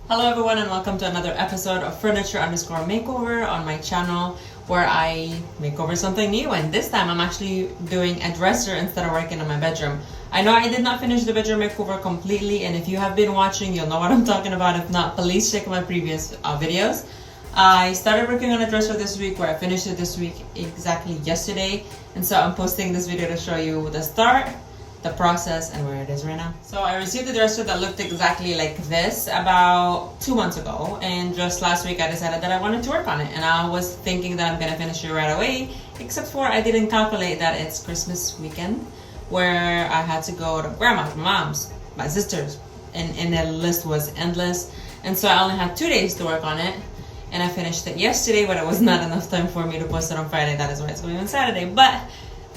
Hello everyone and welcome to another episode of Furniture_Makeover on my channel where I make over something new, and this time I'm actually doing a dresser instead of working on my bedroom. I know I did not finish the bedroom makeover completely, and if you have been watching you'll know what I'm talking about. If not, please check my previous videos. I started working on a dresser this week, where I finished it this week exactly yesterday, and so I'm posting this video to show you the start, the process, and where it is right now. So I received a dresser that looked exactly like this about 2 months ago, and just last week I decided that I wanted to work on it, and I was thinking that I'm gonna finish it right away, except for I didn't calculate that it's Christmas weekend where I had to go to grandma's, my mom's, my sister's, and the list was endless, and so I only had 2 days to work on it, and I finished it yesterday, but it was not enough time for me to post it on Friday. That is why it's going on Saturday. But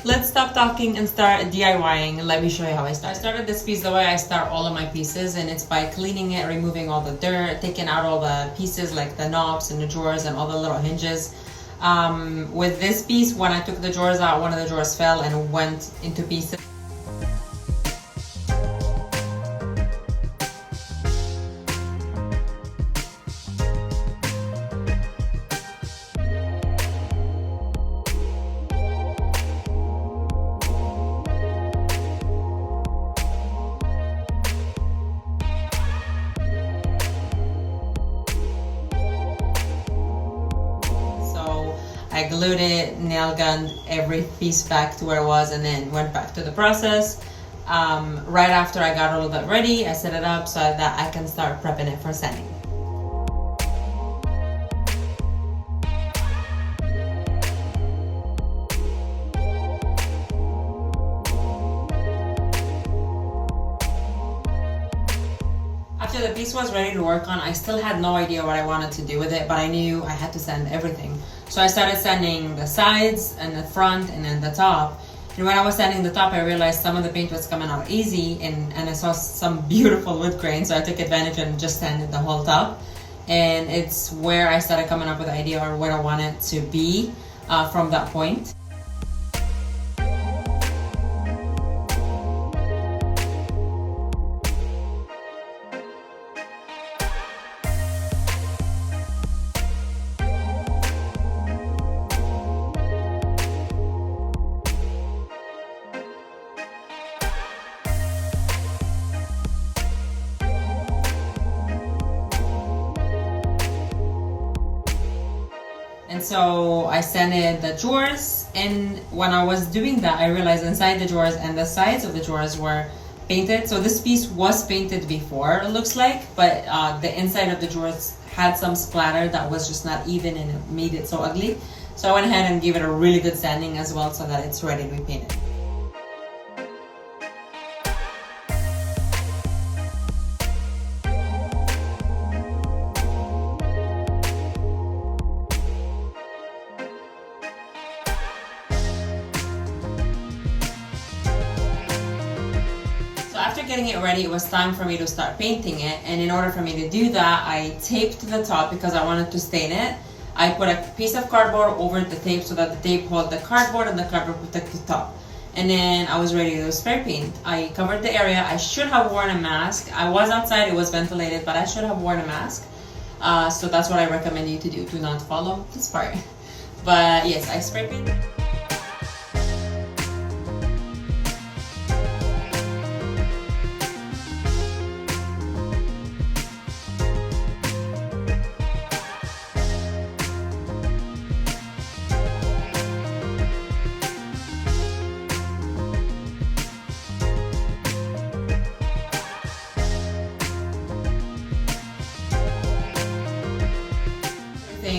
let's stop talking and start DIYing. Let me show you how I start. I started this piece the way I start all of my pieces, and it's by cleaning it, removing all the dirt, taking out all the pieces like the knobs and the drawers and all the little hinges. With this piece, when I took the drawers out, one of the drawers fell and went into pieces. I glued it, nail gunned every piece back to where it was, and then went back to the process. Right after I got all of that ready, I set it up so that I can start prepping it for sanding. After the piece was ready to work on, I still had no idea what I wanted to do with it, but I knew I had to sand everything. So I started sanding the sides and the front and then the top. And when I was sanding the top, I realized some of the paint was coming out easy, and I saw some beautiful wood grain, so I took advantage and just sanded the whole top. And it's where I started coming up with the idea or where I want it to be from that point. And so I sanded the drawers, and when I was doing that, I realized inside the drawers and the sides of the drawers were painted. So this piece was painted before, it looks like, but the inside of the drawers had some splatter that was just not even, and it made it so ugly. So I went ahead and gave it a really good sanding as well so that it's ready to be painted. After getting it ready, it was time for me to start painting it, and in order for me to do that, I taped the top because I wanted to stain it. I put a piece of cardboard over the tape so that the tape held the cardboard and the cardboard protect the top. And then I was ready to spray paint. I covered the area. I should have worn a mask. I was outside, it was ventilated, but I should have worn a mask. So that's what I recommend you to do. Do not follow this part. But yes, I spray painted.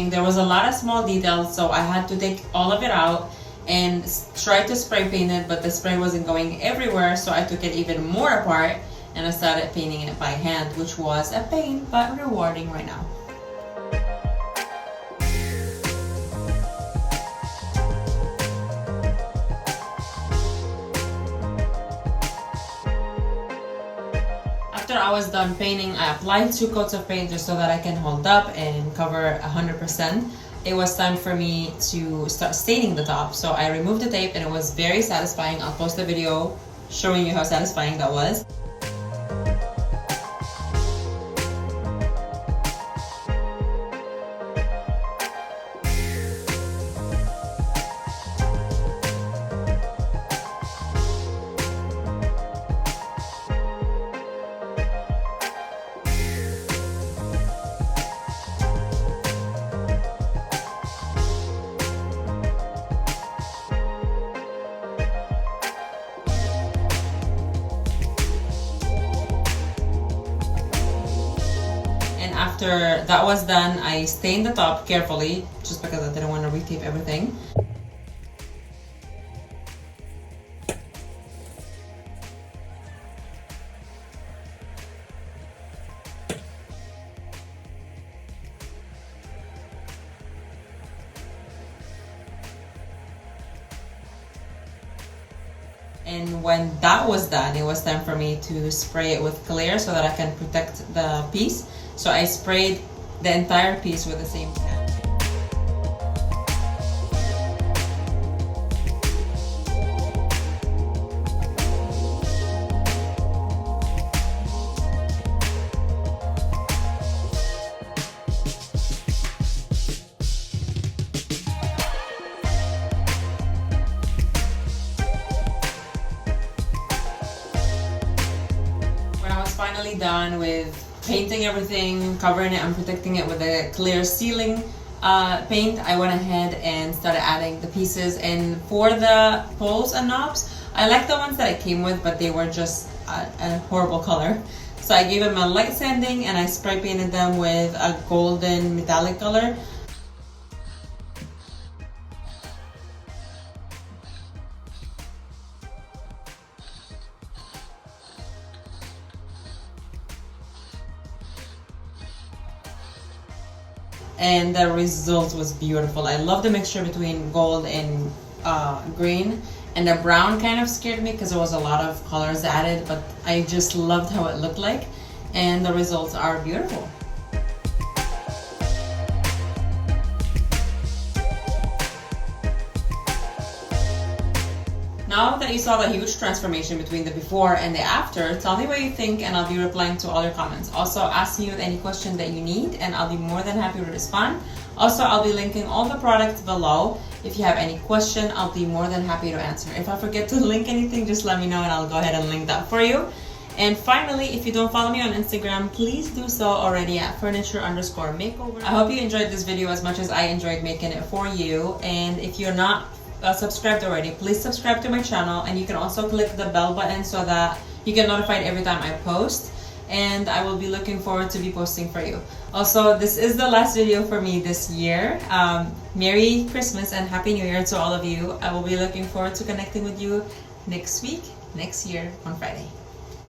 There was a lot of small details, so I had to take all of it out and try to spray paint it, but the spray wasn't going everywhere, so I took it even more apart and I started painting it by hand, which was a pain but rewarding right now. After I was done painting, I applied 2 coats of paint just so that I can hold up and cover 100%. It was time for me to start staining the top, so I removed the tape and it was very satisfying. I'll post a video showing you how satisfying that was. after that was done, I stained the top carefully, just because I didn't want to retape everything. And when that was done, it was time for me to spray it with clear so that I can protect the piece. So I sprayed the entire piece with the same can. Finally done with painting everything, covering it and protecting it with a clear sealing paint, I went ahead and started adding the pieces. And for the poles and knobs, I like the ones that it came with, but they were just a horrible color. So I gave them a light sanding and I spray painted them with a golden metallic color. And the result was beautiful. I love the mixture between gold and green, and the brown kind of scared me because there was a lot of colors added, but I just loved how it looked like, and the results are beautiful. Now that you saw the huge transformation between the before and the after, tell me what you think and I'll be replying to all your comments. Also, ask me with any question that you need and I'll be more than happy to respond. Also, I'll be linking all the products below. If you have any question, I'll be more than happy to answer. If I forget to link anything, just let me know and I'll go ahead and link that for you. And finally, if you don't follow me on Instagram, please do so already at furniture_makeover. I hope you enjoyed this video as much as I enjoyed making it for you. And if you're not subscribed already, please subscribe to my channel, and you can also click the bell button so that you get notified every time I post, and I will be looking forward to be posting for you. Also, this is the last video for me this year. Merry Christmas and Happy New Year to all of you. I will be looking forward to connecting with you next week, next year on Friday.